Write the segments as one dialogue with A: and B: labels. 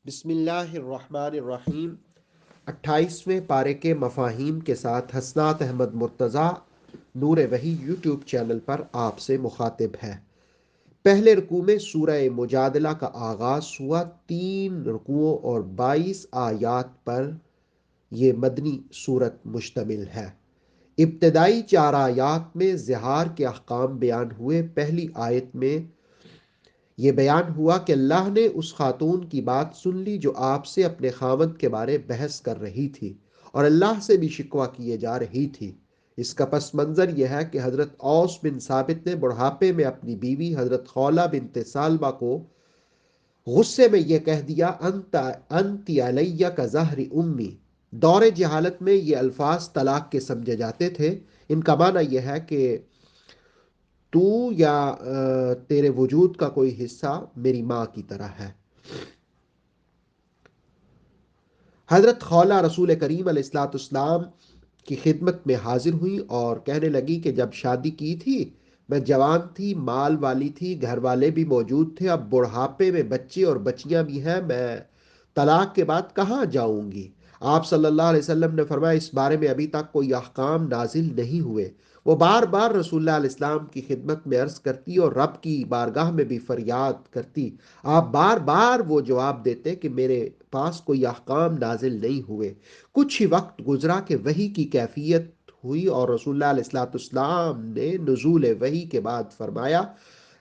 A: بسم اللہ الرحمن الرحیم۔ 28ویں پارے کے مفاہیم کے ساتھ حسنات احمد مرتضیٰ نور وحی یوٹیوب چینل پر آپ سے مخاطب ہے۔ پہلے رکوع میں سورہ مجادلہ کا آغاز ہوا، 3 رکوعوں اور 22 آیات پر یہ مدنی صورت مشتمل ہے۔ ابتدائی 4 آیات میں زہار کے احکام بیان ہوئے۔ پہلی آیت میں یہ بیان ہوا کہ اللہ نے اس خاتون کی بات سن لی جو آپ سے اپنے خاوند کے بارے بحث کر رہی تھی اور اللہ سے بھی شکوہ کیے جا رہی تھی۔ اس کا پس منظر یہ ہے کہ حضرت اوس بن ثابت نے بڑھاپے میں اپنی بیوی حضرت خولہ بنت سالبہ کو غصے میں یہ کہہ دیا، انت علیہ کا ظہر امی۔ دور جہالت میں یہ الفاظ طلاق کے سمجھے جاتے تھے۔ ان کا معنی یہ ہے کہ تو یا تیرے وجود کا کوئی حصہ میری ماں کی طرح ہے۔ حضرت خولہ رسول کریم علیہ الصلوۃ والسلام کی خدمت میں حاضر ہوئی اور کہنے لگی کہ جب شادی کی تھی میں جوان تھی، مال والی تھی، گھر والے بھی موجود تھے، اب بڑھاپے میں بچے اور بچیاں بھی ہیں، میں طلاق کے بعد کہاں جاؤں گی؟ آپ صلی اللہ علیہ وسلم نے فرمایا اس بارے میں ابھی تک کوئی احکام نازل نہیں ہوئے۔ وہ بار بار رسول اللہ علیہ السلام کی خدمت میں عرض کرتی اور رب کی بارگاہ میں بھی فریاد کرتی۔ آپ بار بار وہ جواب دیتے کہ میرے پاس کوئی احکام نازل نہیں ہوئے۔ کچھ ہی وقت گزرا کہ وحی کی کیفیت ہوئی اور رسول اللہ علیہ السلام نے نزول وحی کے بعد فرمایا،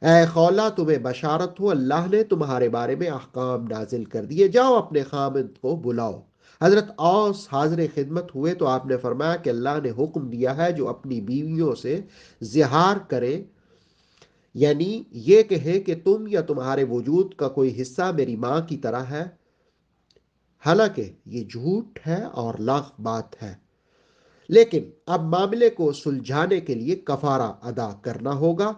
A: اے خولہ تمہیں بشارت ہو، اللہ نے تمہارے بارے میں احکام نازل کر دیے، جاؤ اپنے خامند کو بلاؤ۔ حضرت اوس حاضر خدمت ہوئے تو آپ نے فرمایا کہ اللہ نے حکم دیا ہے جو اپنی بیویوں سے زہار کرے، یعنی یہ کہے کہ تم یا تمہارے وجود کا کوئی حصہ میری ماں کی طرح ہے، حالانکہ یہ جھوٹ ہے اور لاغ بات ہے، لیکن اب معاملے کو سلجھانے کے لیے کفارہ ادا کرنا ہوگا،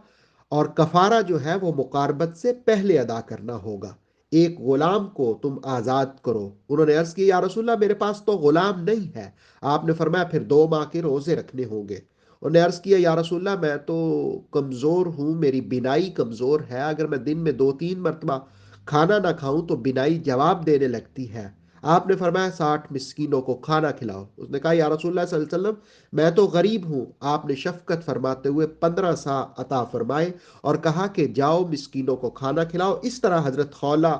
A: اور کفارہ جو ہے وہ مقاربت سے پہلے ادا کرنا ہوگا۔ ایک غلام کو تم آزاد کرو۔ انہوں نے عرض کی یا رسول اللہ میرے پاس تو غلام نہیں ہے۔ آپ نے فرمایا پھر 2 ماہ کے روزے رکھنے ہوں گے۔ انہوں نے عرض کیا یا رسول اللہ میں تو کمزور ہوں، میری بینائی کمزور ہے، اگر میں دن میں 2-3 مرتبہ کھانا نہ کھاؤں تو بینائی جواب دینے لگتی ہے۔ آپ نے فرمایا 60 مسکینوں کو کھانا کھلاؤ۔ اس نے کہا یا رسول اللہ صلی اللہ علیہ وسلم میں تو غریب ہوں۔ آپ نے شفقت فرماتے ہوئے 15 سا عطا فرمائے اور کہا کہ جاؤ مسکینوں کو کھانا کھلاؤ۔ اس طرح حضرت خولہ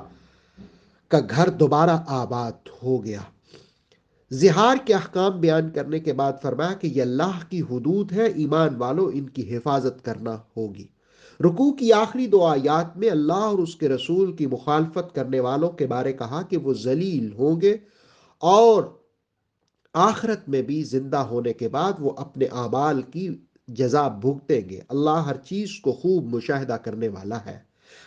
A: کا گھر دوبارہ آباد ہو گیا۔ زہار کے احکام بیان کرنے کے بعد فرمایا کہ یہ اللہ کی حدود ہے، ایمان والو ان کی حفاظت کرنا ہوگی۔ رکوع کی آخری 2 آیات میں اللہ اور اس کے رسول کی مخالفت کرنے والوں کے بارے کہا کہ وہ ذلیل ہوں گے اور آخرت میں بھی زندہ ہونے کے بعد وہ اپنے اعمال کی جزا بھگتیں گے۔ اللہ ہر چیز کو خوب مشاہدہ کرنے والا ہے۔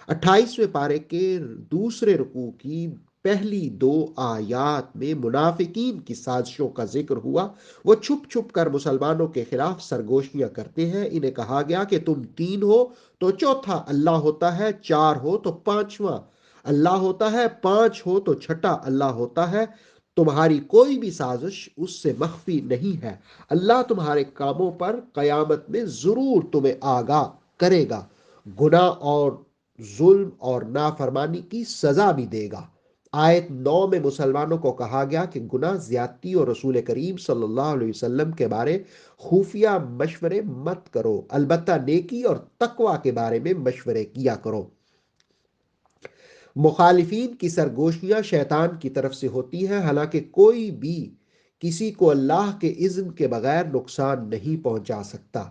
A: 28ویں پارے کے دوسرے رکوع کی پہلی 2 آیات میں منافقین کی سازشوں کا ذکر ہوا۔ وہ چھپ چھپ کر مسلمانوں کے خلاف سرگوشیاں کرتے ہیں۔ انہیں کہا گیا کہ تم 3 ہو تو چوتھا اللہ ہوتا ہے، 4 ہو تو 5واں اللہ ہوتا ہے، 5 ہو تو چھٹا اللہ ہوتا ہے، تمہاری کوئی بھی سازش اس سے مخفی نہیں ہے، اللہ تمہارے کاموں پر قیامت میں ضرور تمہیں آگاہ کرے گا، گناہ اور ظلم اور نافرمانی کی سزا بھی دے گا۔ آیت 9 میں مسلمانوں کو کہا گیا کہ گناہ زیادتی اور رسول کریم صلی اللہ علیہ وسلم کے بارے خفیہ مشورے مت کرو، البتہ نیکی اور تقوی کے بارے میں مشورے کیا کرو۔ مخالفین کی سرگوشیاں شیطان کی طرف سے ہوتی ہیں، حالانکہ کوئی بھی کسی کو اللہ کے اذن کے بغیر نقصان نہیں پہنچا سکتا۔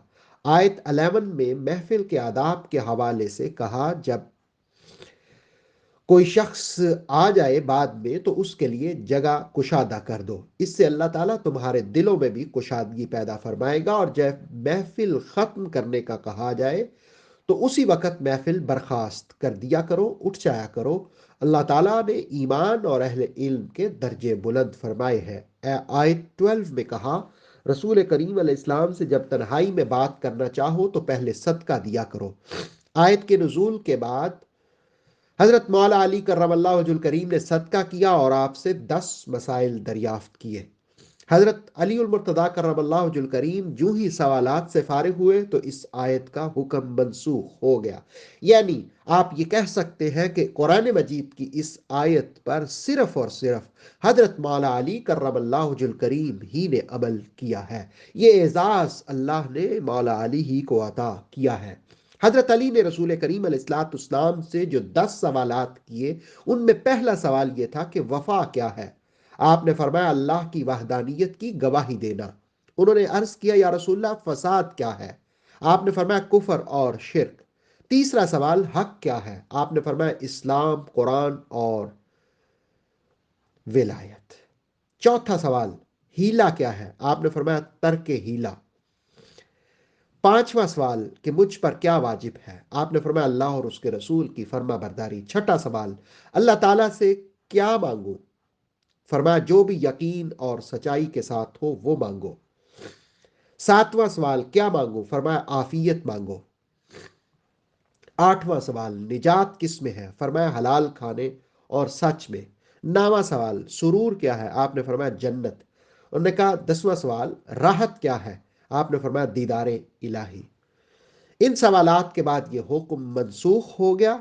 A: آیت 11 میں محفل کے آداب کے حوالے سے کہا جب کوئی شخص آ جائے بعد میں تو اس کے لیے جگہ کشادہ کر دو، اس سے اللہ تعالیٰ تمہارے دلوں میں بھی کشادگی پیدا فرمائے گا، اور جب محفل ختم کرنے کا کہا جائے تو اسی وقت محفل برخاست کر دیا کرو، اٹھ جایا کرو۔ اللہ تعالیٰ نے ایمان اور اہل علم کے درجے بلند فرمائے ہیں۔ آیت 12 میں کہا رسول کریم علیہ السلام سے جب تنہائی میں بات کرنا چاہو تو پہلے صدقہ دیا کرو۔ آیت کے نزول کے بعد حضرت مولا علی کرم اللہ وجہ الکریم نے صدقہ کیا اور آپ سے 10 مسائل دریافت کیے۔ حضرت علی المرتضیٰ کرم اللہ وجہ الکریم جو ہی سوالات سے فارغ ہوئے تو اس آیت کا حکم منسوخ ہو گیا۔ یعنی آپ یہ کہہ سکتے ہیں کہ قرآن مجید کی اس آیت پر صرف اور صرف حضرت مولا علی کرم اللہ وجہ الکریم ہی نے عمل کیا ہے۔ یہ اعزاز اللہ نے مولا علی ہی کو عطا کیا ہے۔ حضرت علی نے رسول کریم علیہ الصلوۃ والسلام سے جو 10 سوالات کیے، ان میں پہلا سوال یہ تھا کہ وفا کیا ہے؟ آپ نے فرمایا اللہ کی وحدانیت کی گواہی دینا۔ انہوں نے عرض کیا یا رسول اللہ فساد کیا ہے؟ آپ نے فرمایا کفر اور شرک۔ تیسرا سوال حق کیا ہے؟ آپ نے فرمایا اسلام، قرآن اور ولایت۔ چوتھا سوال ہیلا کیا ہے؟ آپ نے فرمایا ترک ہیلا۔ پانچواں سوال کہ مجھ پر کیا واجب ہے؟ آپ نے فرمایا اللہ اور اس کے رسول کی فرما برداری۔ چھٹا سوال اللہ تعالیٰ سے کیا مانگوں؟ فرمایا جو بھی یقین اور سچائی کے ساتھ ہو وہ مانگو۔ ساتواں سوال کیا مانگو؟ فرمایا عافیت مانگو۔ آٹھواں سوال نجات کس میں ہے؟ فرمایا حلال کھانے اور سچ میں۔ نواں سوال سرور کیا ہے؟ آپ نے فرمایا جنت۔ انہوں نے کہا 10واں سوال راحت کیا ہے؟ آپ نے فرمایا دیدار الہی۔ ان سوالات کے بعد یہ حکم منسوخ ہو گیا۔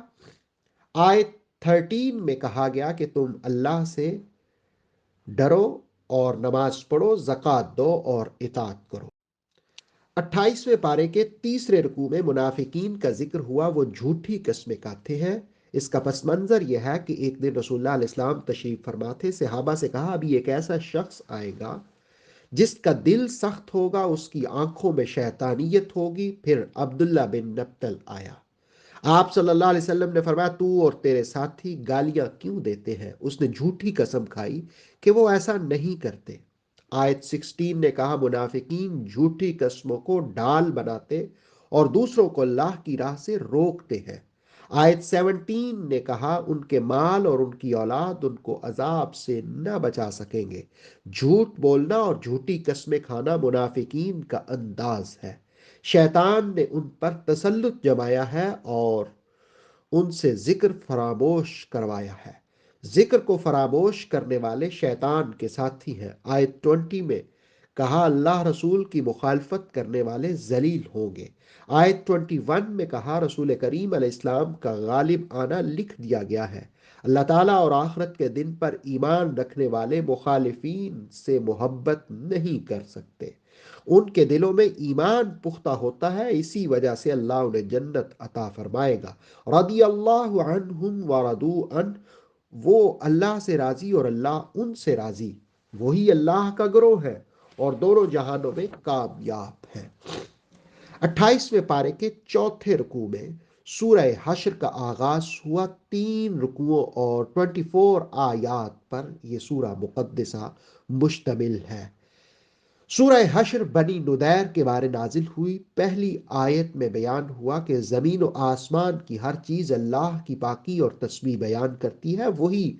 A: آیت 13 میں کہا گیا کہ تم اللہ سے ڈرو اور نماز پڑھو، زکوٰۃ دو اور اطاعت کرو۔ 28ویں پارے کے تیسرے رکوع میں منافقین کا ذکر ہوا، وہ جھوٹی قسمیں کھاتے ہیں۔ اس کا پس منظر یہ ہے کہ ایک دن رسول اللہ علیہ السلام تشریف فرما تھے، صحابہ سے کہا ابھی ایک ایسا شخص آئے گا جس کا دل سخت ہوگا، اس کی آنکھوں میں شیطانیت ہوگی۔ پھر عبداللہ بن نبتل آیا، آپ صلی اللہ علیہ وسلم نے فرمایا تو اور تیرے ساتھی گالیاں کیوں دیتے ہیں؟ اس نے جھوٹی قسم کھائی کہ وہ ایسا نہیں کرتے۔ آیت 16 نے کہا منافقین جھوٹی قسموں کو ڈال بناتے اور دوسروں کو اللہ کی راہ سے روکتے ہیں۔ آیت 17 نے کہا ان کے مال اور ان کی اولاد ان کو عذاب سے نہ بچا سکیں گے۔ جھوٹ بولنا اور جھوٹی قسمیں کھانا منافقین کا انداز ہے۔ شیطان نے ان پر تسلط جمایا ہے اور ان سے ذکر فراموش کروایا ہے۔ ذکر کو فراموش کرنے والے شیطان کے ساتھی ہیں۔ آیت 20 میں کہا اللہ رسول کی مخالفت کرنے والے ذلیل ہوں گے۔ آیت 21 میں کہا رسول کریم علیہ السلام کا غالب آنا لکھ دیا گیا ہے۔ اللہ تعالیٰ اور آخرت کے دن پر ایمان رکھنے والے مخالفین سے محبت نہیں کر سکتے۔ ان کے دلوں میں ایمان پختہ ہوتا ہے، اسی وجہ سے اللہ انہیں جنت عطا فرمائے گا۔ رضی اللہ عنہم ورضوا عنہ، وہ اللہ سے راضی اور اللہ ان سے راضی، وہی اللہ کا گروہ ہے اور دونوں جہانوں میں کامیاب ہے۔ 28ویں پارے کے چوتھے رکوع میں سورہ حشر کا آغاز ہوا۔ 3 رکوعوں اور 24 آیات پر یہ سورہ مقدسہ مشتمل ہے۔ سورہ حشر بنی نذیر کے بارے نازل ہوئی۔ پہلی آیت میں بیان ہوا کہ زمین و آسمان کی ہر چیز اللہ کی پاکی اور تسبیح بیان کرتی ہے، وہی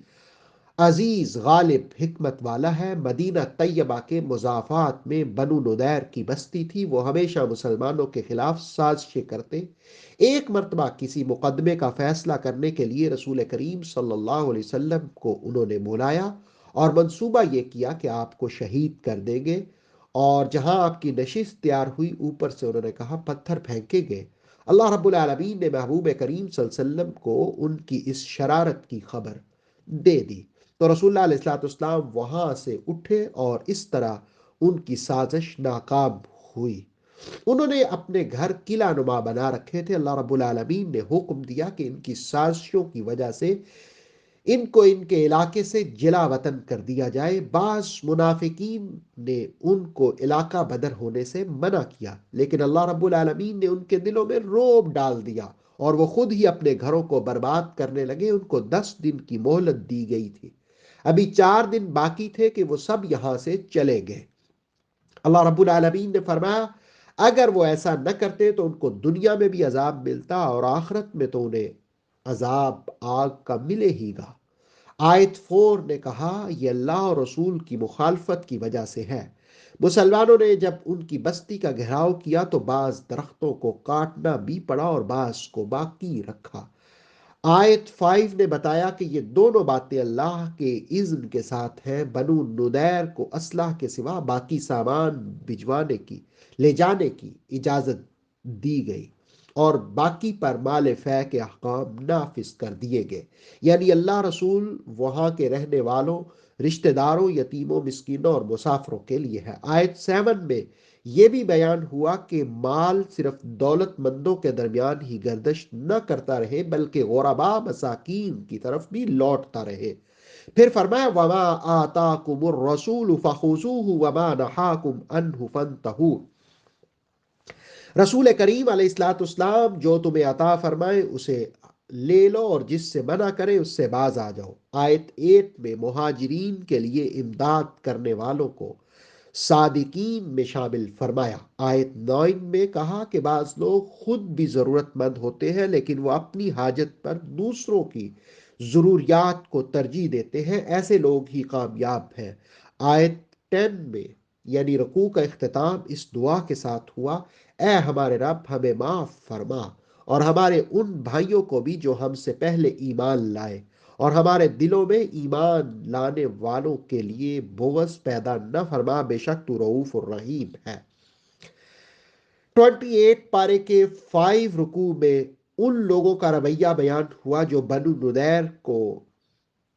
A: عزیز غالب حکمت والا ہے۔ مدینہ طیبہ کے مضافات میں بنو نذیر کی بستی تھی، وہ ہمیشہ مسلمانوں کے خلاف سازشیں کرتے۔ ایک مرتبہ کسی مقدمے کا فیصلہ کرنے کے لیے رسول کریم صلی اللہ علیہ وسلم کو انہوں نے بلایا اور منصوبہ یہ کیا کہ آپ کو شہید کر دیں گے، اور جہاں آپ کی نشست تیار ہوئی اوپر سے انہوں نے کہا پتھر پھینکے گئے۔ اللہ رب العالمین نے محبوب کریم صلی اللہ علیہ وسلم کو ان کی اس شرارت کی خبر دے دی، تو رسول اللہ علیہ السلام وہاں سے اٹھے اور اس طرح ان کی سازش ناکام ہوئی۔ انہوں نے اپنے گھر قلعہ نما بنا رکھے تھے۔ اللہ رب العالمین نے حکم دیا کہ ان کی سازشوں کی وجہ سے ان کو ان کے علاقے سے جلا وطن کر دیا جائے۔ بعض منافقین نے ان کو علاقہ بدر ہونے سے منع کیا، لیکن اللہ رب العالمین نے ان کے دلوں میں رعب ڈال دیا اور وہ خود ہی اپنے گھروں کو برباد کرنے لگے۔ ان کو 10 دن کی مہلت دی گئی تھی، ابھی 4 دن باقی تھے کہ وہ سب یہاں سے چلے گئے۔ اللہ رب العالمین نے فرمایا اگر وہ ایسا نہ کرتے تو ان کو دنیا میں بھی عذاب ملتا اور آخرت میں تو انہیں عذاب آگ کا ملے ہی گا۔ آیت 4 نے کہا یہ اللہ اور رسول کی مخالفت کی وجہ سے ہے۔ مسلمانوں نے جب ان کی بستی کا گھیراؤ کیا تو بعض درختوں کو کاٹنا بھی پڑا اور بعض کو باقی رکھا۔ آیت 5 نے بتایا کہ یہ دونوں باتیں اللہ کے اذن کے ساتھ ہیں۔ بنو ندیر کو اسلحہ کے سوا باقی سامان بھجوانے کی، لے جانے کی اجازت دی گئی، اور باقی پر مال فے کے احکام نافذ کر دیے گئے۔ یعنی اللہ رسول وہاں کے رہنے والوں، رشتہ داروں، یتیموں، مسکینوں اور مسافروں کے لیے ہے۔ آیت 7 میں یہ بھی بیان ہوا کہ مال صرف دولت مندوں کے درمیان ہی گردش نہ کرتا رہے بلکہ غرباء مساکین کی طرف بھی لوٹتا رہے۔ پھر فرمایا وَمَا آتَاكُمُ الرَّسُولُ فَخُذُوهُ وَمَا نَهَاكُمْ عَنْهُ فَانْتَهُوا۔ رسول کریم علیہ الصلوۃ والسلام جو تمہیں عطا فرمائے اسے لے لو، اور جس سے منع کرے اس سے باز آ جاؤ۔ آیت 8 میں مہاجرین کے لیے امداد کرنے والوں کو صادقین میں شامل فرمایا۔ آیت 9 میں کہا کہ بعض لوگ خود بھی ضرورت مند ہوتے ہیں لیکن وہ اپنی حاجت پر دوسروں کی ضروریات کو ترجیح دیتے ہیں، ایسے لوگ ہی کامیاب ہیں۔ آیت 10 میں یعنی رکوع کا اختتام اس دعا کے ساتھ ہوا: اے ہمارے رب ہمیں معاف فرما اور ہمارے ان بھائیوں کو بھی جو ہم سے پہلے ایمان لائے، اور ہمارے دلوں میں ایمان لانے والوں کے لیے بغض پیدا نہ فرما، بے شک تو رؤوف الرحیم ہے۔ 28 پارے کے 5 رکوع میں ان لوگوں کا رویہ بیان ہوا جو بنو نذیر کو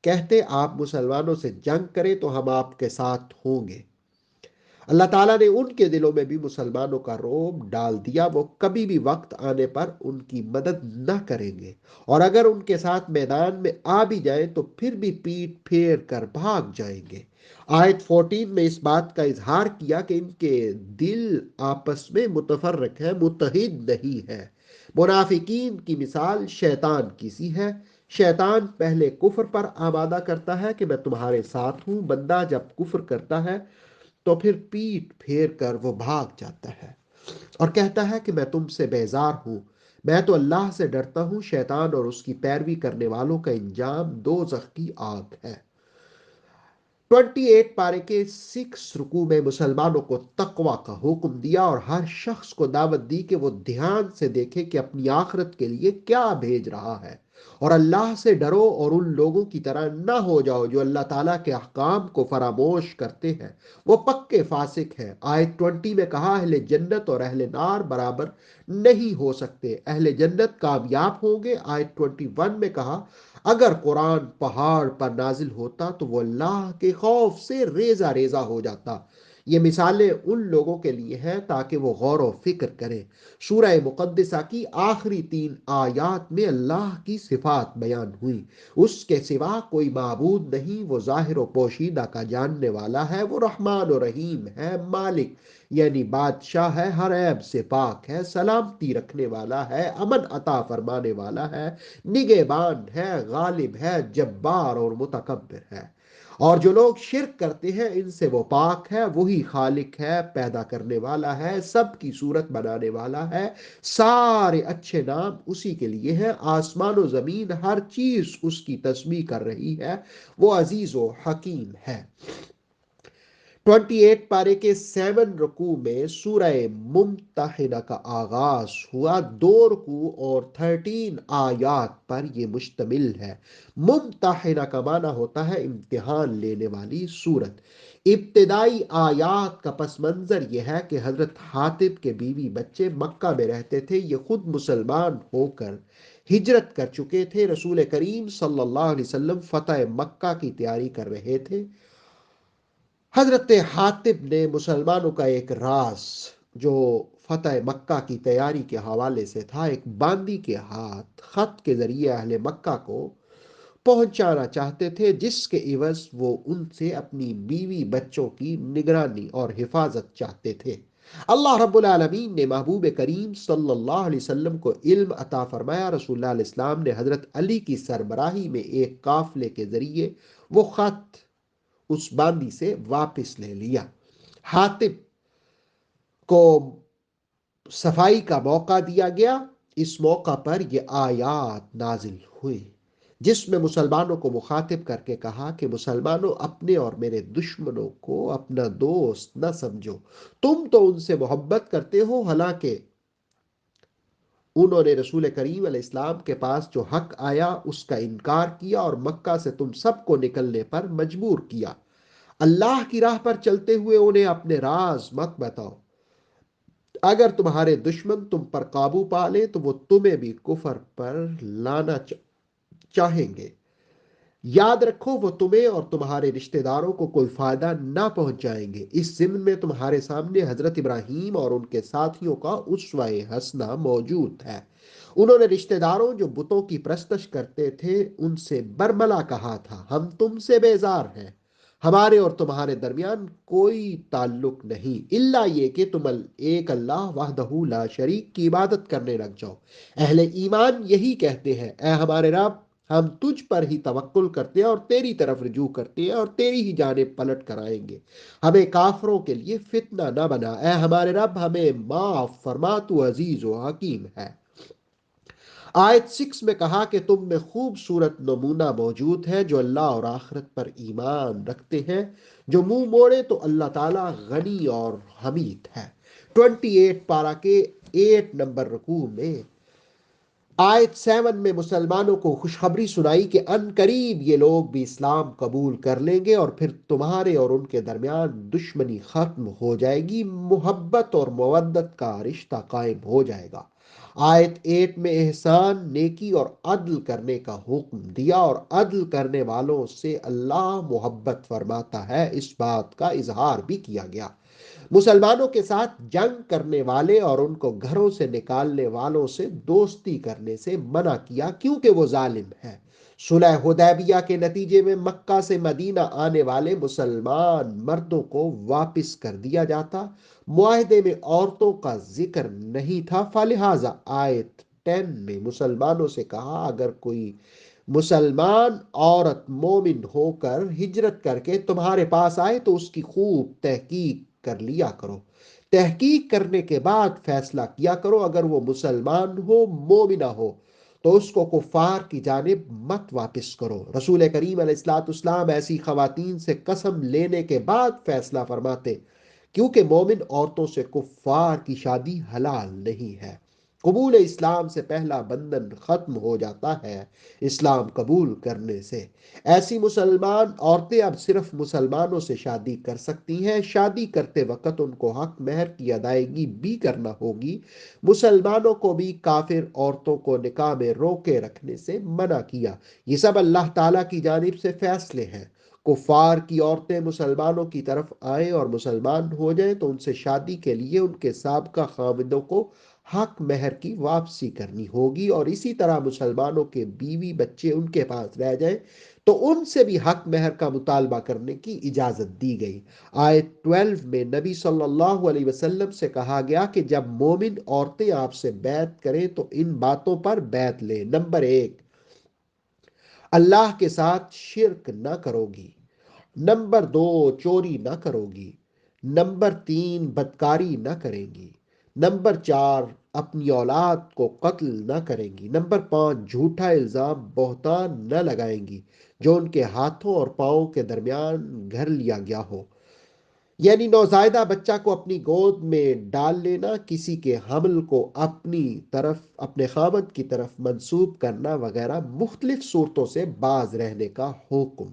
A: کہتے آپ مسلمانوں سے جنگ کریں تو ہم آپ کے ساتھ ہوں گے۔ اللہ تعالیٰ نے ان کے دلوں میں بھی مسلمانوں کا رعب ڈال دیا، وہ کبھی بھی وقت آنے پر ان کی مدد نہ کریں گے، اور اگر ان کے ساتھ میدان میں آ بھی جائیں تو پھر بھی پیٹ پھیر کر بھاگ جائیں گے۔ آیت 14 میں اس بات کا اظہار کیا کہ ان کے دل آپس میں متفرق ہیں، متحد نہیں ہے۔ منافقین کی مثال شیطان کی سی ہے۔ شیطان پہلے کفر پر آمادہ کرتا ہے کہ میں تمہارے ساتھ ہوں، بندہ جب کفر کرتا ہے تو پھر پیٹ پھیر کر وہ بھاگ جاتا ہے اور کہتا ہے کہ میں تم سے بیزار ہوں، میں تو اللہ سے ڈرتا ہوں۔ شیطان اور اس کی پیروی کرنے والوں کا انجام دوزخ کی آگ ہے۔ 28 پارے کے 6 رکوع میں مسلمانوں کو تقوی کا حکم دیا اور ہر شخص کو دعوت دی کہ وہ دھیان سے دیکھے کہ اپنی آخرت کے لیے کیا بھیج رہا ہے، اور اللہ سے ڈرو اور ان لوگوں کی طرح نہ ہو جاؤ جو اللہ تعالیٰ کے احکام کو فراموش کرتے ہیں، وہ پکے فاسق ہیں۔ آیت 20 میں کہا اہل جنت اور اہل نار برابر نہیں ہو سکتے، اہل جنت کامیاب ہوں گے۔ آیت 21 میں کہا اگر قرآن پہاڑ پر نازل ہوتا تو وہ اللہ کے خوف سے ریزہ ریزہ ہو جاتا۔ یہ مثالیں ان لوگوں کے لیے ہیں تاکہ وہ غور و فکر کریں۔ سورہ مقدسہ کی آخری 3 آیات میں اللہ کی صفات بیان ہوئی۔ اس کے سوا کوئی معبود نہیں، وہ ظاہر و پوشیدہ کا جاننے والا ہے، وہ رحمان و رحیم ہے، مالک یعنی بادشاہ ہے، ہر عیب سے پاک ہے، سلامتی رکھنے والا ہے، امن عطا فرمانے والا ہے، نگہبان ہے، غالب ہے، جبار اور متکبر ہے۔ اور جو لوگ شرک کرتے ہیں ان سے وہ پاک ہے، وہی خالق ہے، پیدا کرنے والا ہے، سب کی صورت بنانے والا ہے، سارے اچھے نام اسی کے لیے ہیں، آسمان و زمین ہر چیز اس کی تسبیح کر رہی ہے، وہ عزیز و حکیم ہے۔ 28 پارے کے 7 رکوع میں سورہ ممتحنہ کا آغاز ہوا۔ 2 رکوع اور 13 آیات پر یہ مشتمل ہے۔ ممتحنہ کا معنی ہوتا ہے امتحان لینے والی سورت۔ ابتدائی آیات کا پس منظر یہ ہے کہ حضرت حاتب کے بیوی بچے مکہ میں رہتے تھے، یہ خود مسلمان ہو کر ہجرت کر چکے تھے۔ رسول کریم صلی اللہ علیہ وسلم فتح مکہ کی تیاری کر رہے تھے۔ حضرت حاتب نے مسلمانوں کا ایک راز جو فتح مکہ کی تیاری کے حوالے سے تھا، ایک باندی کے ہاتھ خط کے ذریعے اہل مکہ کو پہنچانا چاہتے تھے، جس کے عوض وہ ان سے اپنی بیوی بچوں کی نگرانی اور حفاظت چاہتے تھے۔ اللہ رب العالمین نے محبوب کریم صلی اللہ علیہ وسلم کو علم عطا فرمایا۔ رسول اللہ علیہ السلام نے حضرت علی کی سربراہی میں ایک قافلے کے ذریعے وہ خط اس باندی سے واپس لے لیا۔ حاتب کو صفائی کا موقع دیا گیا۔ اس موقع پر یہ آیات نازل ہوئی جس میں مسلمانوں کو مخاطب کر کے کہا کہ مسلمانوں اپنے اور میرے دشمنوں کو اپنا دوست نہ سمجھو، تم تو ان سے محبت کرتے ہو، حالانکہ انہوں نے رسول کریم علیہ السلام کے پاس جو حق آیا اس کا انکار کیا اور مکہ سے تم سب کو نکلنے پر مجبور کیا۔ اللہ کی راہ پر چلتے ہوئے انہیں اپنے راز مت بتاؤ۔ اگر تمہارے دشمن تم پر قابو پا لیں تو وہ تمہیں بھی کفر پر لانا چاہیں گے۔ یاد رکھو وہ تمہیں اور تمہارے رشتہ داروں کو کوئی فائدہ نہ پہنچ جائیں گے۔ اس ضمن میں تمہارے سامنے حضرت ابراہیم اور ان کے ساتھیوں کا اسوہ حسنہ موجود ہے۔ انہوں نے رشتہ داروں جو بتوں کی پرستش کرتے تھے ان سے برملا کہا تھا، ہم تم سے بیزار ہیں، ہمارے اور تمہارے درمیان کوئی تعلق نہیں، الا یہ کہ تم ایک اللہ وحدہ لا شریک کی عبادت کرنے لگ جاؤ۔ اہل ایمان یہی کہتے ہیں، اے ہمارے رب، ہم تجھ پر ہی توکل کرتے ہیں اور تیری طرف رجوع کرتے ہیں اور تیری ہی جانب پلٹ کر آئیں گے، ہمیں کافروں کے لیے فتنہ نہ بنا، اے ہمارے رب ہمیں معاف فرما، تو عزیز و حکیم ہے۔ آیت 6 میں کہا کہ تم میں خوبصورت نمونہ موجود ہے جو اللہ اور آخرت پر ایمان رکھتے ہیں، جو منہ موڑے تو اللہ تعالیٰ غنی اور حمید ہے۔ 28 پارہ کے 8 نمبر رکوع میں آیت 7 میں مسلمانوں کو خوشخبری سنائی کہ ان قریب یہ لوگ بھی اسلام قبول کر لیں گے اور پھر تمہارے اور ان کے درمیان دشمنی ختم ہو جائے گی، محبت اور مودت کا رشتہ قائم ہو جائے گا۔ آیت 8 میں احسان، نیکی اور عدل کرنے کا حکم دیا، اور عدل کرنے والوں سے اللہ محبت فرماتا ہے، اس بات کا اظہار بھی کیا گیا۔ مسلمانوں کے ساتھ جنگ کرنے والے اور ان کو گھروں سے نکالنے والوں سے دوستی کرنے سے منع کیا کیونکہ وہ ظالم ہے۔ صلح حدیبیہ کے نتیجے میں مکہ سے مدینہ آنے والے مسلمان مردوں کو واپس کر دیا جاتا، معاہدے میں عورتوں کا ذکر نہیں تھا، فلہذا آیت 10 میں مسلمانوں سے کہا اگر کوئی مسلمان عورت مومن ہو کر ہجرت کر کے تمہارے پاس آئے تو اس کی خوب تحقیق کر لیا کرو، تحقیق کرنے کے بعد فیصلہ کیا کرو، اگر وہ مسلمان ہو مومنہ ہو تو اس کو کفار کی جانب مت واپس کرو۔ رسول کریم علیہ الصلوۃ والسلام ایسی خواتین سے قسم لینے کے بعد فیصلہ فرماتے کیونکہ مومن عورتوں سے کفار کی شادی حلال نہیں ہے۔ قبول اسلام سے پہلا بندھن ختم ہو جاتا ہے اسلام قبول کرنے سے۔ ایسی مسلمان عورتیں اب صرف مسلمانوں سے شادی کر سکتی ہیں، شادی کرتے وقت ان کو حق مہر کی ادائیگی بھی کرنا ہوگی۔ مسلمانوں کو بھی کافر عورتوں کو نکاح میں روکے رکھنے سے منع کیا۔ یہ سب اللہ تعالیٰ کی جانب سے فیصلے ہیں۔ کفار کی عورتیں مسلمانوں کی طرف آئیں اور مسلمان ہو جائیں تو ان سے شادی کے لیے ان کے سابقہ خاوندوں کو حق مہر کی واپسی کرنی ہوگی، اور اسی طرح مسلمانوں کے بیوی بچے ان کے پاس رہ جائیں تو ان سے بھی حق مہر کا مطالبہ کرنے کی اجازت دی گئی۔ آیت 12 میں نبی صلی اللہ علیہ وسلم سے کہا گیا کہ جب مومن عورتیں آپ سے بیعت کریں تو ان باتوں پر بیعت لیں۔ نمبر 1، اللہ کے ساتھ شرک نہ کرو گی۔ نمبر 2، چوری نہ کرو گی۔ نمبر 3، بدکاری نہ کریں گی۔ نمبر 4، اپنی اولاد کو قتل نہ کریں گی۔ نمبر 5، جھوٹا الزام بہتان نہ لگائیں گی جو ان کے ہاتھوں اور پاؤں کے درمیان گھر لیا گیا ہو، یعنی نوزائیدہ بچہ کو اپنی گود میں ڈال لینا، کسی کے حمل کو اپنی طرف اپنے خاوند کی طرف منسوب کرنا وغیرہ، مختلف صورتوں سے باز رہنے کا حکم۔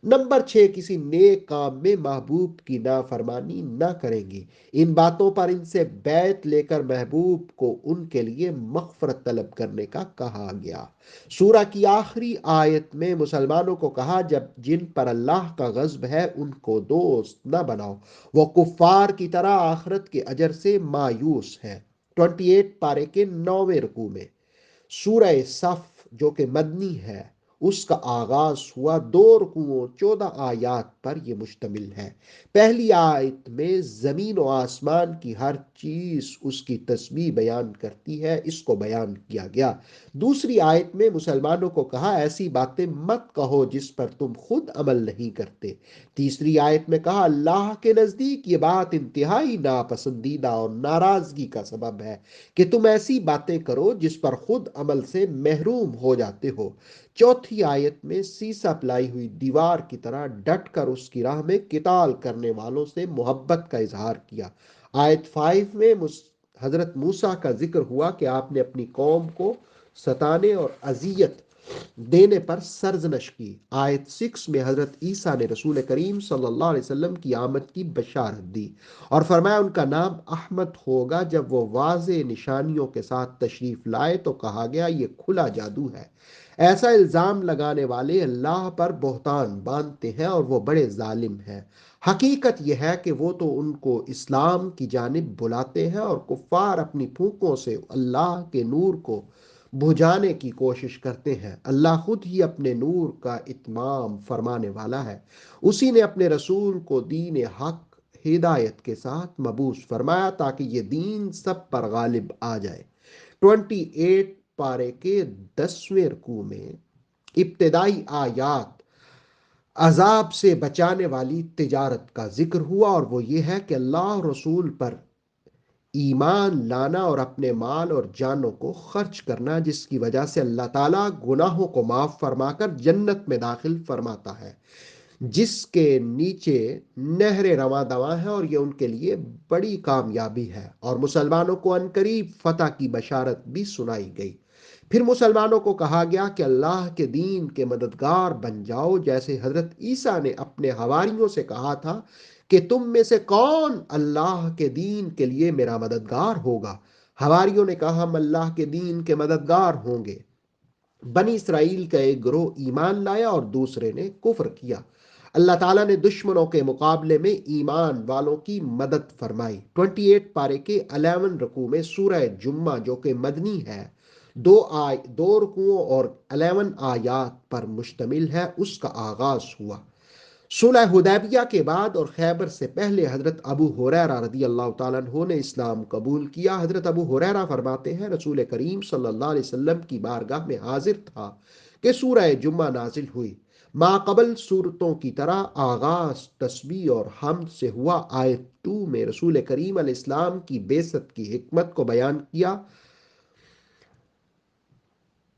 A: نمبر 6، کسی نیک کام میں محبوب کی نافرمانی نہ کریں گی۔ ان باتوں پر ان سے بیعت لے کر محبوب کو ان کے لیے مغفرت طلب کرنے کا کہا گیا۔ سورہ کی آخری آیت میں مسلمانوں کو کہا جب جن پر اللہ کا غضب ہے ان کو دوست نہ بناؤ، وہ کفار کی طرح آخرت کے اجر سے مایوس ہے۔ 28 پارے کے 9ویں رکوع میں سورہ صف جو کہ مدنی ہے اس کا آغاز ہوا، 2 رکوعوں 14 آیات پر یہ مشتمل ہے۔ پہلی آیت میں زمین و آسمان کی ہر چیز اس کی تسبیح بیان کرتی ہے، اس کو بیان کیا گیا۔ دوسری آیت میں مسلمانوں کو کہا ایسی باتیں مت کہو جس پر تم خود عمل نہیں کرتے۔ تیسری آیت میں کہا اللہ کے نزدیک یہ بات انتہائی ناپسندیدہ اور ناراضگی کا سبب ہے کہ تم ایسی باتیں کرو جس پر خود عمل سے محروم ہو جاتے ہو۔ چوتھی آیت میں سیسا پلائی ہوئی دیوار کی طرح ڈٹ کر اس کی راہ میں قتال کرنے والوں سے محبت کا اظہار کیا۔ آیت 5 میں حضرت موسیٰ کا ذکر ہوا کہ آپ نے اپنی قوم کو ستانے اور اذیت دینے پر سرزنش کی۔ آیت 6 میں حضرت عیسیٰ نے رسول کریم صلی اللہ علیہ وسلم کی آمد کی بشارت دی اور فرمایا ان کا نام احمد ہوگا۔ جب وہ واضح نشانیوں کے ساتھ تشریف لائے تو کہا گیا یہ کھلا جادو ہے۔ ایسا الزام لگانے والے اللہ پر بہتان باندھتے ہیں اور وہ بڑے ظالم ہیں۔ حقیقت یہ ہے کہ وہ تو ان کو اسلام کی جانب بلاتے ہیں اور کفار اپنی پھونکوں سے اللہ کے نور کو بجھانے کی کوشش کرتے ہیں۔ اللہ خود ہی اپنے نور کا اتمام فرمانے والا ہے۔ اسی نے اپنے رسول کو دین حق ہدایت کے ساتھ مبعوث فرمایا تاکہ یہ دین سب پر غالب آ جائے۔ 28 پارے کے 10ویں رکوع میں ابتدائی آیات عذاب سے بچانے والی تجارت کا ذکر ہوا، اور وہ یہ ہے کہ اللہ اور رسول پر ایمان لانا اور اپنے مال اور جانوں کو خرچ کرنا، جس کی وجہ سے اللہ تعالیٰ گناہوں کو معاف فرما کر جنت میں داخل فرماتا ہے، جس کے نیچے نہر رواں دواں ہے، اور یہ ان کے لیے بڑی کامیابی ہے۔ اور مسلمانوں کو عنقریب فتح کی بشارت بھی سنائی گئی۔ پھر مسلمانوں کو کہا گیا کہ اللہ کے دین کے مددگار بن جاؤ، جیسے حضرت عیسیٰ نے اپنے حواریوں سے کہا تھا کہ تم میں سے کون اللہ کے دین کے لیے میرا مددگار ہوگا؟ حواریوں نے کہا ہم اللہ کے دین کے مددگار ہوں گے۔ بنی اسرائیل کا ایک گروہ ایمان لایا اور دوسرے نے کفر کیا۔ اللہ تعالیٰ نے دشمنوں کے مقابلے میں ایمان والوں کی مدد فرمائی۔ 28 پارے کے 11 رکوع میں سورہ جمعہ جو کہ مدنی ہے، دو رکوعوں اور 11 آیات پر مشتمل ہے، اس کا آغاز ہوا۔ صلح حدیبیہ کے بعد اور خیبر سے پہلے حضرت ابو ہریرہ رضی اللہ تعالیٰ عنہ نے اسلام قبول کیا۔ حضرت ابو ہریرہ فرماتے ہیں رسول کریم صلی اللہ علیہ وسلم کی بارگاہ میں حاضر تھا کہ سورہ جمعہ نازل ہوئی۔ ما قبل صورتوں کی طرح آغاز تسبیح اور حمد سے ہوا۔ آیت 2 میں رسول کریم علیہ السلام کی بعثت کی حکمت کو بیان کیا۔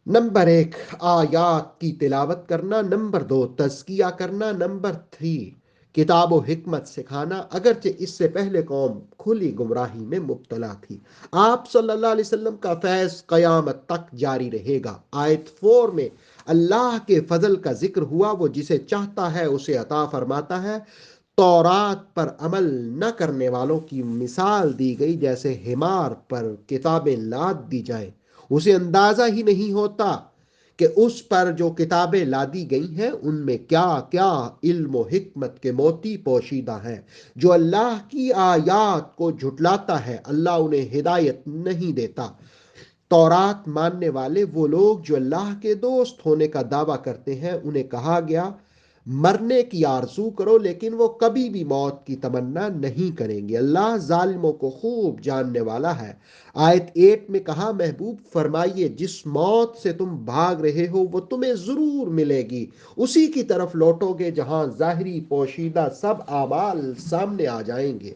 A: نمبر 1 آیات کی تلاوت کرنا، نمبر 2 تزکیہ کرنا، نمبر 3 کتاب و حکمت سکھانا، اگرچہ اس سے پہلے قوم کھلی گمراہی میں مبتلا تھی۔ آپ صلی اللہ علیہ وسلم کا فیض قیامت تک جاری رہے گا۔ آیت 4 میں اللہ کے فضل کا ذکر ہوا، وہ جسے چاہتا ہے اسے عطا فرماتا ہے۔ تورات پر عمل نہ کرنے والوں کی مثال دی گئی جیسے حمار پر کتابیں لاد دی جائیں، اسے اندازہ ہی نہیں ہوتا کہ اس پر جو کتابیں لادی گئی ہیں ان میں کیا کیا علم و حکمت کے موتی پوشیدہ ہیں۔ جو اللہ کی آیات کو جھٹلاتا ہے اللہ انہیں ہدایت نہیں دیتا۔ تورات ماننے والے وہ لوگ جو اللہ کے دوست ہونے کا دعویٰ کرتے ہیں، انہیں کہا گیا مرنے کی آرزو کرو، لیکن وہ کبھی بھی موت کی تمنا نہیں کریں گے۔ اللہ ظالموں کو خوب جاننے والا ہے۔ آیت 8 میں کہا محبوب فرمائیے جس موت سے تم بھاگ رہے ہو وہ تمہیں ضرور ملے گی، اسی کی طرف لوٹو گے جہاں ظاہری پوشیدہ سب اعمال سامنے آ جائیں گے۔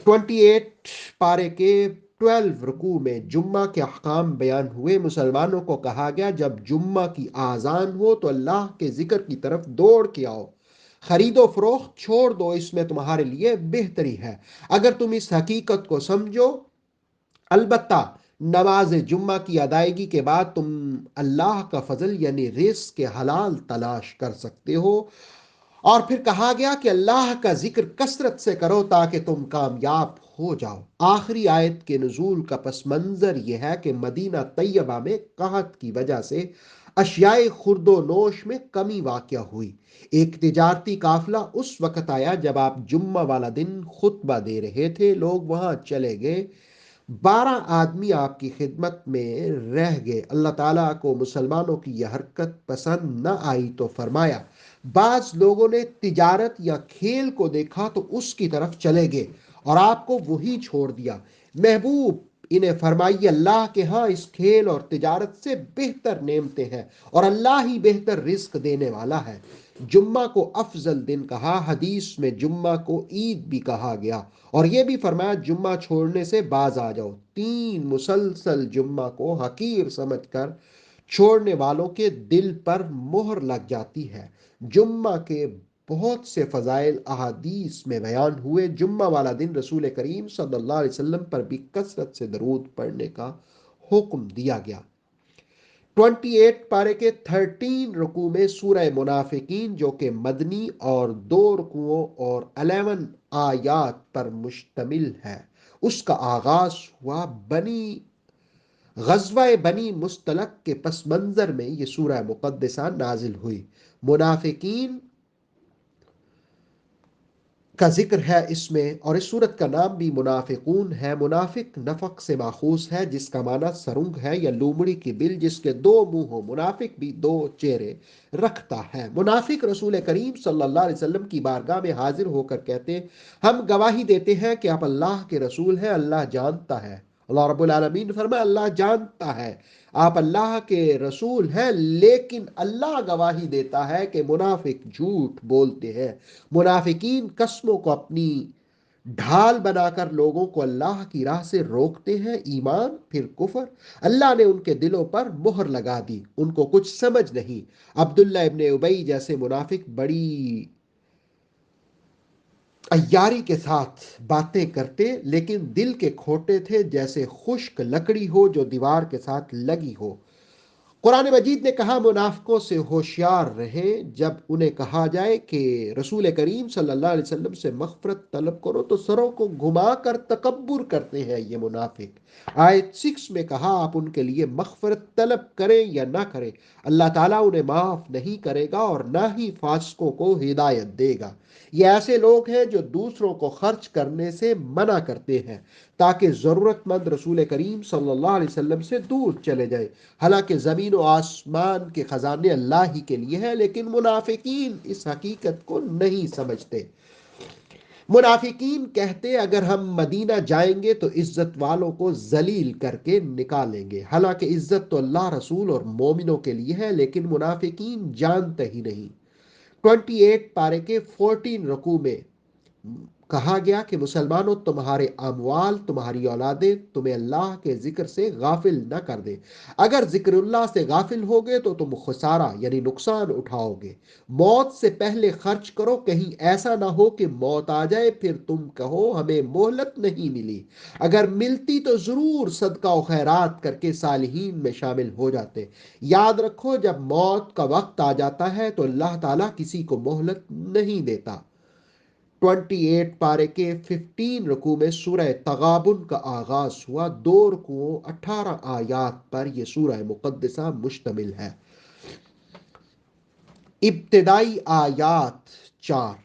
A: 28 پارے کے 12 رکوع میں جمعہ کے احکام بیان ہوئے۔ مسلمانوں کو کہا گیا جب جمعہ کی آذان ہو تو اللہ کے ذکر کی طرف دوڑ کے آؤ، خرید و فروخت چھوڑ دو، اس میں تمہارے لیے بہتری ہے اگر تم اس حقیقت کو سمجھو۔ البتہ نماز جمعہ کی ادائیگی کے بعد تم اللہ کا فضل یعنی رزق کے حلال تلاش کر سکتے ہو۔ اور پھر کہا گیا کہ اللہ کا ذکر کثرت سے کرو تاکہ تم کامیاب ہو جاؤ۔ آخری آیت کے نزول کا پس منظر یہ ہے کہ مدینہ طیبہ میں قحط کی وجہ سے اشیاء خرد و نوش میں کمی واقع ہوئی۔ ایک تجارتی قافلہ اس وقت آیا جب آپ جمعہ والا دن خطبہ دے رہے تھے، لوگ وہاں چلے گئے، 12 آدمی آپ کی خدمت میں رہ گئے۔ اللہ تعالیٰ کو مسلمانوں کی یہ حرکت پسند نہ آئی تو فرمایا بعض لوگوں نے تجارت یا کھیل کو دیکھا تو اس کی طرف چلے گئے اور آپ کو وہی چھوڑ دیا۔ محبوب انہیں فرمائیے اللہ کے ہاں اس کھیل اور تجارت سے بہتر نعمتیں ہیں اور اللہ ہی بہتر رزق دینے والا ہے۔ جمعہ کو افضل دن کہا، حدیث میں جمعہ کو عید بھی کہا گیا، اور یہ بھی فرمایا جمعہ چھوڑنے سے باز آ جاؤ۔ 3 مسلسل جمعہ کو حقیر سمجھ کر چھوڑنے والوں کے دل پر مہر لگ جاتی ہے۔ جمعہ کے بہت سے فضائل احادیث میں بیان ہوئے۔ جمعہ والا دن رسول کریم صلی اللہ علیہ وسلم پر بھی کثرت سے درود پڑھنے کا حکم دیا گیا۔ 28 پارے کے 13 رکوع میں سورہ منافقین جو کہ مدنی اور 2 رکوعوں اور 11 آیات پر مشتمل ہے، اس کا آغاز ہوا غزوہ بنی مستلق کے پس منظر میں یہ سورہ مقدسہ نازل ہوئی۔ منافقین کا ذکر ہے اس میں، اور اس صورت کا نام بھی منافقون ہے۔ منافق نفق سے ماخوذ ہے، جس کا معنی سرنگ ہے یا لومڑی کی بل جس کے 2 منہ ہو۔ منافق بھی 2 چہرے رکھتا ہے۔ منافق رسول کریم صلی اللہ علیہ وسلم کی بارگاہ میں حاضر ہو کر کہتے ہیں، ہم گواہی دیتے ہیں کہ آپ اللہ کے رسول ہیں، اللہ جانتا ہے۔ اللہ رب العالمین نے فرمایا اللہ جانتا ہے آپ اللہ کے رسول ہیں، لیکن اللہ گواہی دیتا ہے کہ منافق جھوٹ بولتے ہیں۔ منافقین قسموں کو اپنی ڈھال بنا کر لوگوں کو اللہ کی راہ سے روکتے ہیں، ایمان پھر کفر۔ اللہ نے ان کے دلوں پر مہر لگا دی، ان کو کچھ سمجھ نہیں۔ عبداللہ ابن ابی جیسے منافق بڑی عیاری کے ساتھ باتیں کرتے، لیکن دل کے کھوٹے تھے، جیسے خشک لکڑی ہو جو دیوار کے ساتھ لگی ہو۔ قرآن مجید نے کہا منافقوں سے ہوشیار رہیں۔ جب انہیں کہا جائے کہ رسول کریم صلی اللہ علیہ وسلم سے مغفرت طلب کرو تو سروں کو گھما کر تکبر کرتے ہیں یہ منافق۔ آیت 6 میں کہا آپ ان کے لیے مغفرت طلب کریں یا نہ کریں، اللہ تعالیٰ انہیں معاف نہیں کرے گا اور نہ ہی فاسقوں کو ہدایت دے گا۔ یہ ایسے لوگ ہیں جو دوسروں کو خرچ کرنے سے منع کرتے ہیں تاکہ ضرورت مند رسول کریم صلی اللہ علیہ وسلم سے دور چلے جائیں۔ حالانکہ زمین و آسمان کے خزانے اللہ ہی کے لیے ہیں، لیکن منافقین اس حقیقت کو نہیں سمجھتے۔ منافقین کہتے اگر ہم مدینہ جائیں گے تو عزت والوں کو ذلیل کر کے نکالیں گے، حالانکہ عزت تو اللہ رسول اور مومنوں کے لیے ہے، لیکن منافقین جانتے ہی نہیں۔ 28 پارے کے 14 رکوع میں کہا گیا کہ مسلمانوں تمہارے اموال، تمہاری اولادیں تمہیں اللہ کے ذکر سے غافل نہ کر دیں۔ اگر ذکر اللہ سے غافل ہوگے تو تم خسارہ یعنی نقصان اٹھاؤ گے۔ موت سے پہلے خرچ کرو، کہیں ایسا نہ ہو کہ موت آ جائے پھر تم کہو ہمیں مہلت نہیں ملی۔ اگر ملتی تو ضرور صدقہ و خیرات کر کے صالحین میں شامل ہو جاتے۔ یاد رکھو جب موت کا وقت آ جاتا ہے تو اللہ تعالیٰ کسی کو مہلت نہیں دیتا۔ 28 پارے کے 15 رکوع میں سورہ تغابن کا آغاز ہوا۔ 2 رکوعوں 18 آیات پر یہ سورہ مقدسہ مشتمل ہے۔ ابتدائی آیات 4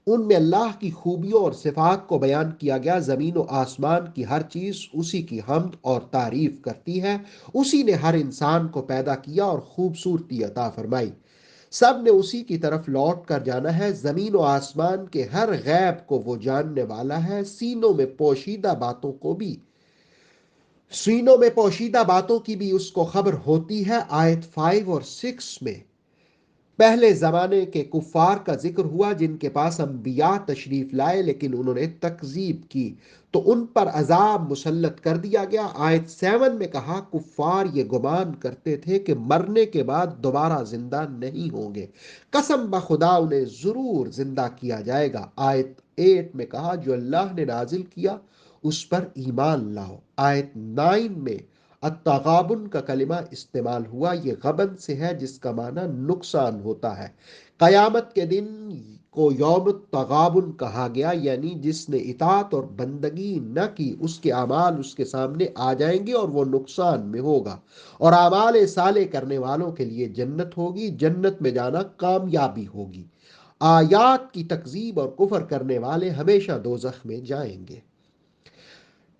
A: ان میں اللہ کی خوبیوں اور صفات کو بیان کیا گیا۔ زمین و آسمان کی ہر چیز اسی کی حمد اور تعریف کرتی ہے، اسی نے ہر انسان کو پیدا کیا اور خوبصورتی عطا فرمائی۔ سب نے اسی کی طرف لوٹ کر جانا ہے۔ زمین و آسمان کے ہر غیب کو وہ جاننے والا ہے، سینوں میں پوشیدہ باتوں کی بھی اس کو خبر ہوتی ہے۔ آیت 5 اور 6 میں پہلے زمانے کے کفار کا ذکر ہوا جن کے پاس انبیاء تشریف لائے لیکن انہوں نے تکذیب کی تو ان پر عذاب مسلط کر دیا گیا۔ آیت 7 میں کہا کفار یہ گمان کرتے تھے کہ مرنے کے بعد دوبارہ زندہ نہیں ہوں گے، قسم بخدا انہیں ضرور زندہ کیا جائے گا۔ آیت 8 میں کہا جو اللہ نے نازل کیا اس پر ایمان لاؤ۔ آیت 9 میں التغابن کا کلمہ استعمال ہوا، یہ غبن سے ہے جس کا معنی نقصان ہوتا ہے۔ قیامت کے دن کو یوم التغابن کہا گیا، یعنی جس نے اطاعت اور بندگی نہ کی اس کے اعمال اس کے سامنے آ جائیں گے اور وہ نقصان میں ہوگا، اور اعمال صالح کرنے والوں کے لیے جنت ہوگی، جنت میں جانا کامیابی ہوگی۔ آیات کی تکذیب اور کفر کرنے والے ہمیشہ دوزخ میں جائیں گے۔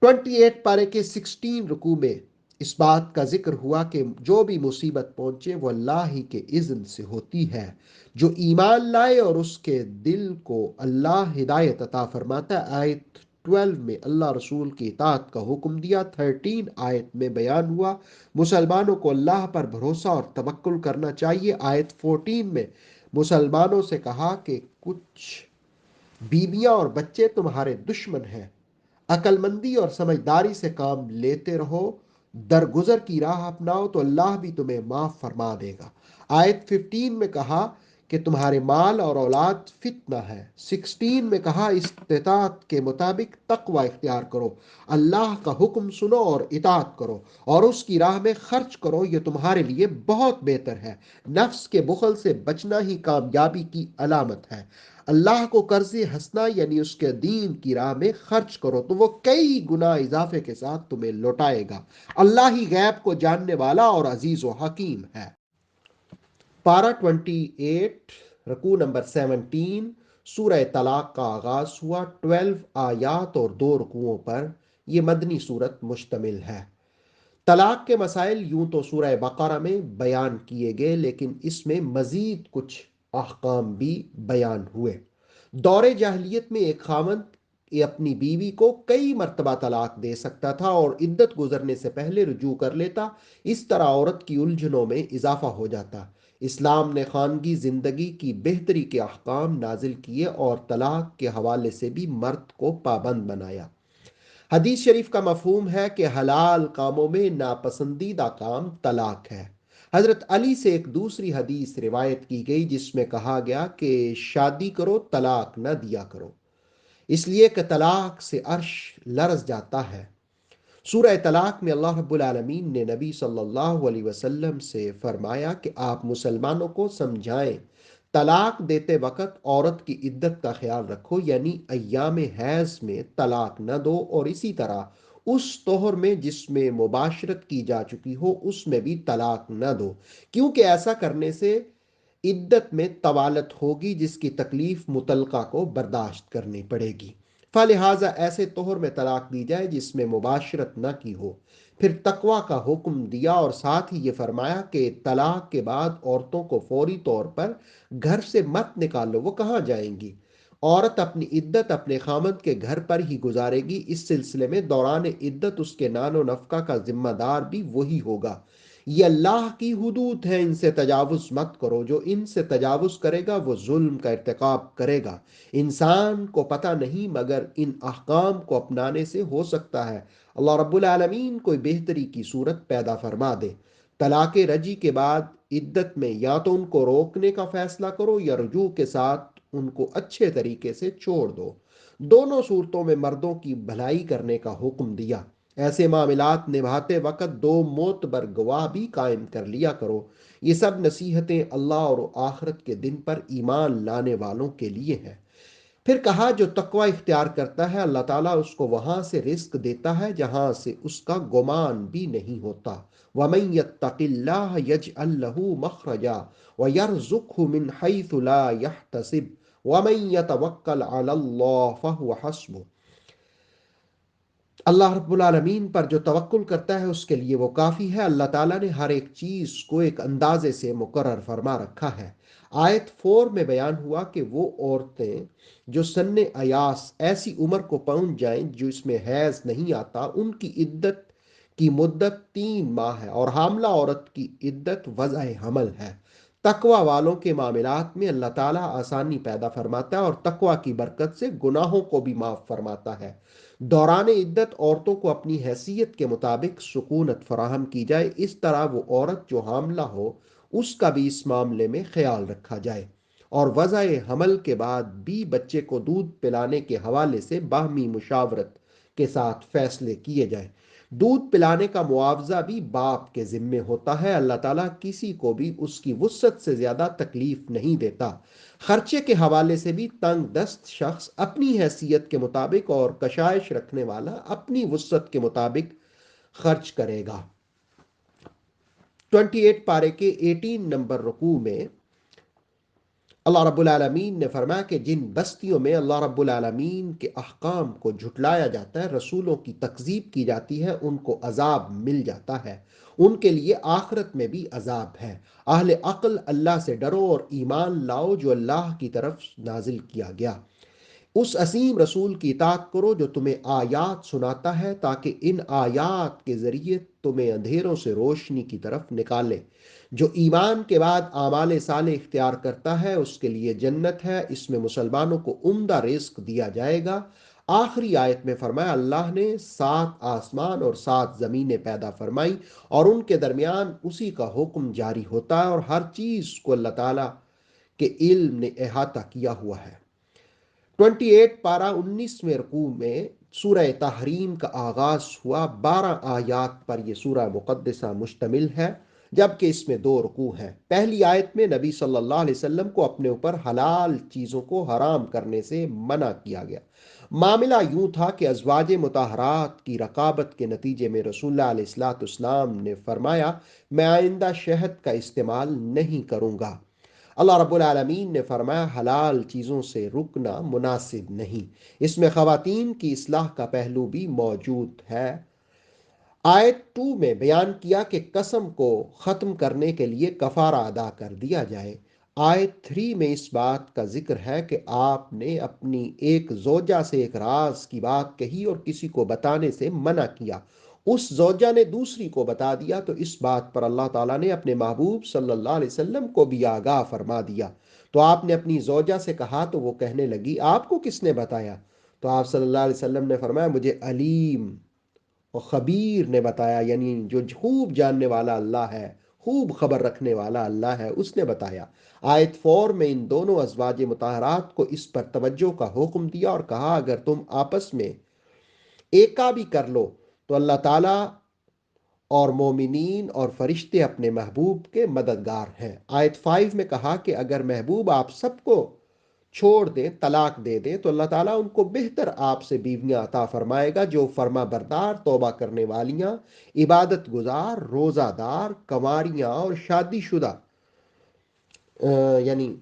A: 28 پارے کے 16 رکوع میں اس بات کا ذکر ہوا کہ جو بھی مصیبت پہنچے وہ اللہ ہی کے اذن سے ہوتی ہے۔ جو ایمان لائے اور اس کے دل کو اللہ ہدایت عطا فرماتا ہے۔ آیت 12 میں اللہ رسول کی اطاعت کا حکم دیا۔ 13 آیت میں بیان ہوا مسلمانوں کو اللہ پر بھروسہ اور توکل کرنا چاہیے۔ آیت 14 میں مسلمانوں سے کہا کہ کچھ بیویاں اور بچے تمہارے دشمن ہیں، عقل مندی اور سمجھداری سے کام لیتے رہو، درگزر کی راہ اپناؤ تو اللہ بھی تمہیں معاف فرما دے گا۔ آیت 15 میں کہا کہ تمہارے مال اور اولاد فتنہ ہے۔ 16 میں کہا استطاعت کے مطابق تقوی اختیار کرو، اللہ کا حکم سنو اور اطاعت کرو، اور اس کی راہ میں خرچ کرو، یہ تمہارے لیے بہت بہتر ہے۔ نفس کے بخل سے بچنا ہی کامیابی کی علامت ہے۔ اللہ کو قرض ہنسنا یعنی اس کے دین کی راہ میں خرچ کرو تو وہ کئی گنا اضافے کے ساتھ تمہیں لوٹائے گا۔ اللہ ہی غیب کو جاننے والا اور عزیز و حکیم ہے۔ پارہ 28 رکوع نمبر 17 سورہ طلاق کا آغاز ہوا 12 آیات اور 2 رکوعوں پر۔ یہ مدنی صورت مشتمل ہے۔ طلاق کے مسائل یوں تو سورہ بقرہ میں بیان کیے گئے، لیکن اس میں مزید کچھ احکام بھی بیان ہوئے۔ دور جاہلیت میں ایک خاوند اپنی بیوی کو کئی مرتبہ طلاق دے سکتا تھا اور عدت گزرنے سے پہلے رجوع کر لیتا۔ اس طرح عورت کی الجھنوں میں اضافہ ہو جاتا۔ اسلام نے خانگی زندگی کی بہتری کے احکام نازل کیے اور طلاق کے حوالے سے بھی مرد کو پابند بنایا۔ حدیث شریف کا مفہوم ہے کہ حلال کاموں میں ناپسندیدہ کام طلاق ہے۔ حضرت علی سے ایک دوسری حدیث روایت کی گئی جس میں کہا گیا کہ شادی کرو، طلاق نہ دیا کرو، اس لیے کہ طلاق سے عرش لرز جاتا ہے۔ سورہ طلاق میں اللہ رب العالمین نے نبی صلی اللہ علیہ وسلم سے فرمایا کہ آپ مسلمانوں کو سمجھائیں، طلاق دیتے وقت عورت کی عدت کا خیال رکھو، یعنی ایام حیض میں طلاق نہ دو، اور اسی طرح اس طہر میں جس میں مباشرت کی جا چکی ہو اس میں بھی طلاق نہ دو، کیونکہ ایسا کرنے سے عدت میں طوالت ہوگی جس کی تکلیف مطلقہ کو برداشت کرنی پڑے گی۔ فلہذا ایسے طہر میں طلاق دی جائے جس میں مباشرت نہ کی ہو۔ پھر تقوی کا حکم دیا اور ساتھ ہی یہ فرمایا کہ طلاق کے بعد عورتوں کو فوری طور پر گھر سے مت نکالو، وہ کہاں جائیں گی؟ عورت اپنی عدت اپنے خامند کے گھر پر ہی گزارے گی۔ اس سلسلے میں دوران عدت اس کے نان و نفقہ کا ذمہ دار بھی وہی ہوگا۔ یہ اللہ کی حدود ہیں، ان سے تجاوز مت کرو، جو ان سے تجاوز کرے گا وہ ظلم کا ارتکاب کرے گا۔ انسان کو پتہ نہیں مگر ان احکام کو اپنانے سے ہو سکتا ہے اللہ رب العالمین کوئی بہتری کی صورت پیدا فرما دے۔ طلاق رجعی کے بعد عدت میں یا تو ان کو روکنے کا فیصلہ کرو یا رجوع کے ساتھ ان کو اچھے طریقے سے چھوڑ دو۔ دونوں صورتوں میں مردوں کی بھلائی کرنے کا حکم دیا۔ ایسے معاملات نبھاتے وقت دو معتبر گواہ بھی قائم کر لیا کرو۔ یہ سب نصیحتیں اللہ اور آخرت کے دن پر ایمان لانے والوں کے لیے ہیں۔ پھر کہا جو تقوی اختیار کرتا ہے اللہ تعالیٰ اس کو وہاں سے رزق دیتا ہے جہاں سے اس کا گمان بھی نہیں ہوتا۔ وَمَن يَتَّقِ اللَّهَ يَجْعَل لَّهُ مَخْرَجًا وَيَرْزُقْهُ مِنْ حَيْثُ لَا يَحْتَسِبُ وَمَن يَتَوَكَّلْ عَلَى اللَّهِ فَهُوَ حَسْبُهُ۔ اللہ رب العالمین پر جو توکل کرتا ہے اس کے لیے وہ کافی ہے۔ اللہ تعالیٰ نے ہر ایک چیز کو ایک اندازے سے مقرر فرما رکھا ہے۔ آیت 4 میں بیان ہوا کہ وہ عورتیں جو سن ایاس ایسی عمر کو پہنچ جائیں جو اس میں حیض نہیں آتا، ان کی عدت کی مدت 3 ماہ ہے، اور حاملہ عورت کی عدت وضع حمل ہے۔ تقوی والوں کے معاملات میں اللہ تعالیٰ آسانی پیدا فرماتا ہے اور تقوی کی برکت سے گناہوں کو بھی معاف فرماتا ہے۔ دوران عدت عورتوں کو اپنی حیثیت کے مطابق سکونت فراہم کی جائے، اس طرح وہ عورت جو حاملہ ہو اس کا بھی اس معاملے میں خیال رکھا جائے، اور وضع حمل کے بعد بھی بچے کو دودھ پلانے کے حوالے سے باہمی مشاورت کے ساتھ فیصلے کیے جائیں۔ دودھ پلانے کا معاوضہ بھی باپ کے ذمے ہوتا ہے۔ اللہ تعالیٰ کسی کو بھی اس کی وسعت سے زیادہ تکلیف نہیں دیتا۔ خرچے کے حوالے سے بھی تنگ دست شخص اپنی حیثیت کے مطابق اور کشائش رکھنے والا اپنی وسعت کے مطابق خرچ کرے گا۔ 28 پارے کے 18 نمبر رکوع میں اللہ رب العالمین نے فرمایا کہ جن بستیوں میں اللہ رب العالمین کے احکام کو جھٹلایا جاتا ہے، رسولوں کی تکذیب کی جاتی ہے، ان کو عذاب مل جاتا ہے، ان کے لیے آخرت میں بھی عذاب ہے۔ اہل عقل اللہ سے ڈرو اور ایمان لاؤ جو اللہ کی طرف نازل کیا گیا، اس عظیم رسول کی اطاعت کرو جو تمہیں آیات سناتا ہے تاکہ ان آیات کے ذریعے تمہیں اندھیروں سے روشنی کی طرف نکالے۔ جو ایمان کے بعد اعمال صالح اختیار کرتا ہے اس کے لیے جنت ہے، اس میں مسلمانوں کو عمدہ رزق دیا جائے گا۔ آخری آیت میں فرمایا اللہ نے 7 آسمان اور 7 زمینیں پیدا فرمائی اور ان کے درمیان اسی کا حکم جاری ہوتا ہے، اور ہر چیز کو اللہ تعالیٰ کہ علم نے احاطہ کیا ہوا ہے۔ 28 پارہ 19ویں رکوع میں سورہ تحریم کا آغاز ہوا۔ 12 آیات پر یہ سورہ مقدسہ مشتمل ہے، جبکہ اس میں 2 رکوع ہیں۔ پہلی آیت میں نبی صلی اللہ علیہ وسلم کو اپنے اوپر حلال چیزوں کو حرام کرنے سے منع کیا گیا۔ معاملہ یوں تھا کہ ازواج مطہرات کی رقابت کے نتیجے میں رسول اللہ علیہ الصلوۃ والسلام نے فرمایا، میں آئندہ شہد کا استعمال نہیں کروں گا۔ اللہ رب العالمین نے فرمایا، حلال چیزوں سے رکنا مناسب نہیں۔ اس میں خواتین کی اصلاح کا پہلو بھی موجود ہے۔ آیت 2 میں بیان کیا کہ قسم کو ختم کرنے کے لیے کفارہ ادا کر دیا جائے۔ آیت 3 میں اس بات کا ذکر ہے کہ آپ نے اپنی ایک زوجہ سے ایک راز کی بات کہی اور کسی کو بتانے سے منع کیا، اس زوجہ نے دوسری کو بتا دیا، تو اس بات پر اللہ تعالیٰ نے اپنے محبوب صلی اللہ علیہ وسلم کو بھی آگاہ فرما دیا۔ تو آپ نے اپنی زوجہ سے کہا تو وہ کہنے لگی، آپ کو کس نے بتایا؟ تو آپ صلی اللہ علیہ وسلم نے فرمایا، مجھے علیم اور خبیر نے بتایا، یعنی جو خوب جاننے والا اللہ ہے، خوب خبر رکھنے والا اللہ ہے، اس نے بتایا۔ آیت 4 میں ان دونوں ازواج مطہرات کو اس پر توجہ کا حکم دیا اور کہا، اگر تم آپس میں ایکا بھی کر لو تو اللہ تعالیٰ اور مومنین اور فرشتے اپنے محبوب کے مددگار ہیں۔ آیت 5 میں کہا کہ اگر محبوب آپ سب کو چھوڑ دیں، طلاق دے دیں، تو اللہ تعالیٰ ان کو بہتر آپ سے بیویاں عطا فرمائے گا، جو فرما بردار، توبہ کرنے والیاں، عبادت گزار، روزہ دار، کنواریاں اور شادی شدہ یعنی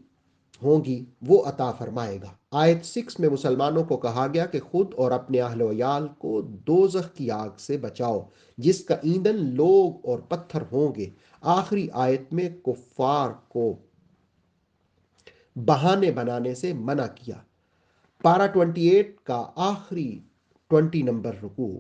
A: ہوں گی، وہ عطا فرمائے گا۔ آیت 6 میں مسلمانوں کو کہا گیا کہ خود اور اپنے اہل و عیال کو دوزخ کی آگ سے بچاؤ، جس کا ایندھن لوگ اور پتھر ہوں گے۔ آخری آیت میں کفار کو بہانے بنانے سے منع کیا۔ پارہ 28 کا آخری 20 نمبر رکوع،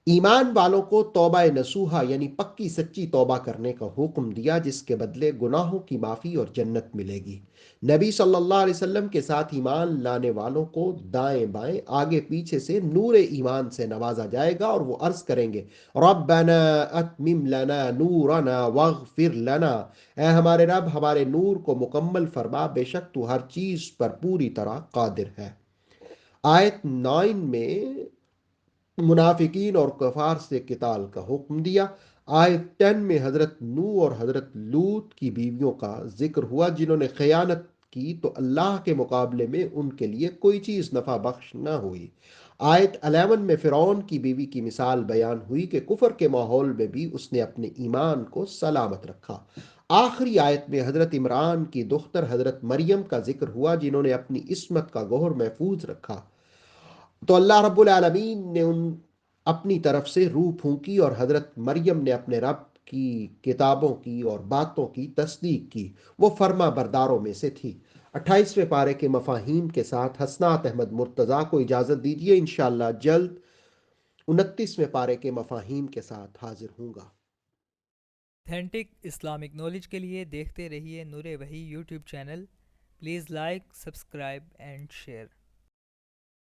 A: ایمان والوں کو توبہ نصوحہ یعنی پکی سچی توبہ کرنے کا حکم دیا، جس کے بدلے گناہوں کی معافی اور جنت ملے گی۔ نبی صلی اللہ علیہ وسلم کے ساتھ ایمان لانے والوں کو دائیں بائیں آگے پیچھے سے نور ایمان سے نوازا جائے گا، اور وہ عرض کریں گے، ربنا اتمم لنا نورنا واغفر لنا، اے ہمارے رب ہمارے نور کو مکمل فرما، بے شک تو ہر چیز پر پوری طرح قادر ہے۔ آیت 9 میں منافقین اور کفار سے قتال کا حکم دیا۔ آیت 10 میں حضرت نوح اور حضرت لوط کی بیویوں کا ذکر ہوا، جنہوں نے خیانت کی تو اللہ کے مقابلے میں ان کے لیے کوئی چیز نفع بخش نہ ہوئی۔ آیت 11 میں فرعون کی بیوی کی مثال بیان ہوئی کہ کفر کے ماحول میں بھی اس نے اپنے ایمان کو سلامت رکھا۔ آخری آیت میں حضرت عمران کی دختر حضرت مریم کا ذکر ہوا، جنہوں نے اپنی عصمت کا گوہر محفوظ رکھا، تو اللہ رب العالمین نے اپنی طرف سے روح پھونکی اور حضرت مریم نے اپنے رب کی کتابوں کی اور باتوں کی تصدیق کی، وہ فرما برداروں میں سے تھی۔ 28ویں پارے کے مفاہیم کے ساتھ حسنات احمد مرتضیٰ کو اجازت دیجیے، انشاءاللہ جلد 29ویں پارے کے مفاہیم کے ساتھ حاضر ہوں گا۔
B: اتھینٹک اسلامک نالج کے لیے دیکھتے رہیے نور وحی YouTube channel. Please like, subscribe and share.